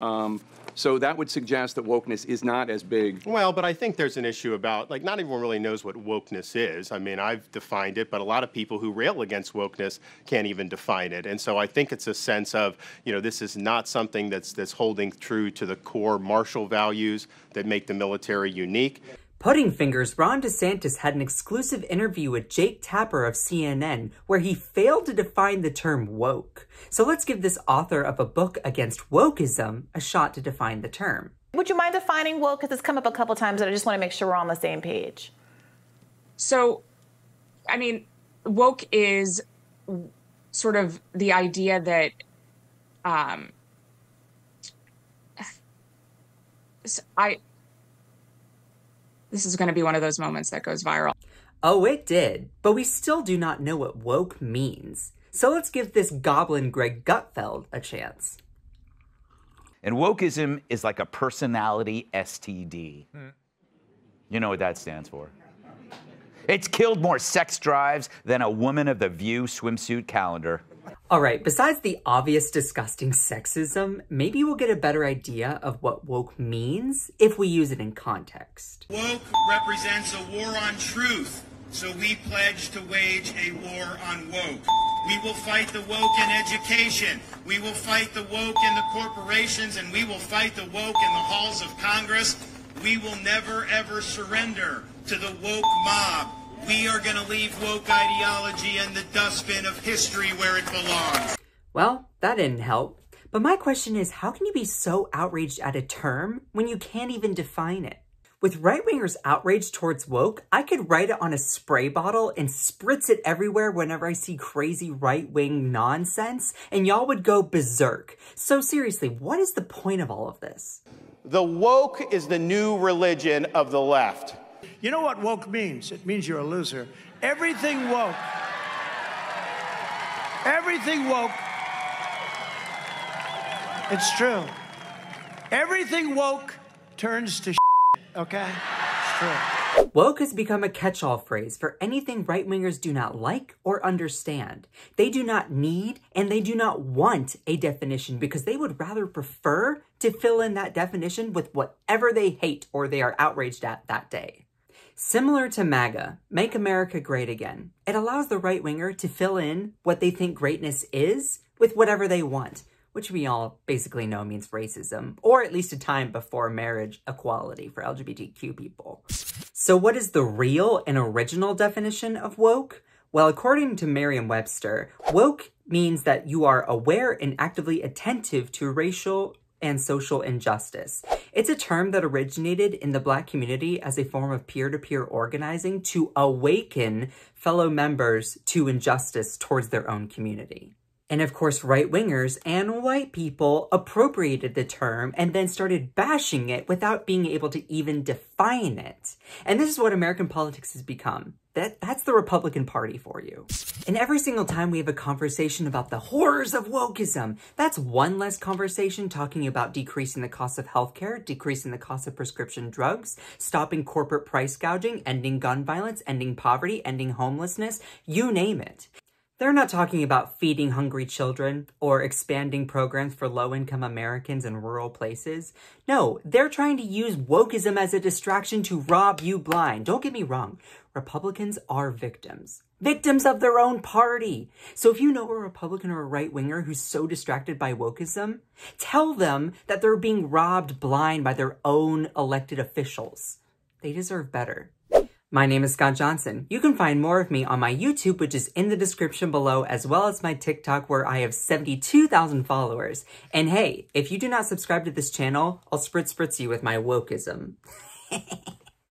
So that would suggest that wokeness is not as big. Well, but I think there's an issue about, like, not everyone really knows what wokeness is. I mean, I've defined it, but a lot of people who rail against wokeness can't even define it. And so I think it's a sense of, you know, this is not something that's holding true to the core Marshall values that make the military unique. Putting fingers, Ron DeSantis had an exclusive interview with Jake Tapper of CNN where he failed to define the term woke. So let's give this author of a book against wokeism a shot to define the term. Would you mind defining woke? Because it's come up a couple times and I just want to make sure we're on the same page. So, I mean, woke is sort of the idea that this is going to be one of those moments that goes viral. Oh, it did, but we still do not know what woke means. So let's give this goblin Greg Gutfeld a chance. And wokeism is like a personality STD. You know what that stands for. It's killed more sex drives than a Woman of the View swimsuit calendar. Alright, besides the obvious disgusting sexism, maybe we'll get a better idea of what woke means if we use it in context. Woke represents a war on truth, so we pledge to wage a war on woke. We will fight the woke in education, we will fight the woke in the corporations, and we will fight the woke in the halls of Congress. We will never ever surrender to the woke mob. We are going to leave woke ideology in the dustbin of history where it belongs. Well, that didn't help. But my question is, how can you be so outraged at a term when you can't even define it? With right-wingers outraged towards woke, I could write it on a spray bottle and spritz it everywhere whenever I see crazy right-wing nonsense, and y'all would go berserk. So seriously, what is the point of all of this? The woke is the new religion of the left. You know what woke means? It means you're a loser. Everything woke. Everything woke. It's true. Everything woke turns to shit, okay? It's true. Woke has become a catch-all phrase for anything right-wingers do not like or understand. They do not need and they do not want a definition because they would rather prefer to fill in that definition with whatever they hate or they are outraged at that day. Similar to MAGA, Make America Great Again, it allows the right-winger to fill in what they think greatness is with whatever they want, which we all basically know means racism, or at least a time before marriage equality for LGBTQ people. So what is the real and original definition of woke? Well, according to Merriam-Webster, woke means that you are aware and actively attentive to racial and social injustice. It's a term that originated in the Black community as a form of peer-to-peer organizing to awaken fellow members to injustice towards their own community. And of course, right-wingers and white people appropriated the term and then started bashing it without being able to even define it. And this is what American politics has become. That's the Republican Party for you. And every single time we have a conversation about the horrors of wokeism, that's one less conversation talking about decreasing the cost of healthcare, decreasing the cost of prescription drugs, stopping corporate price gouging, ending gun violence, ending poverty, ending homelessness, you name it. They're not talking about feeding hungry children or expanding programs for low-income Americans in rural places. No, they're trying to use wokeism as a distraction to rob you blind. Don't get me wrong. Republicans are victims. Victims of their own party. So if you know a Republican or a right-winger who's so distracted by wokeism, tell them that they're being robbed blind by their own elected officials. They deserve better. My name is Scott Johnson. You can find more of me on my YouTube, which is in the description below, as well as my TikTok, where I have 72,000 followers. And hey, if you do not subscribe to this channel, I'll spritz you with my wokeism.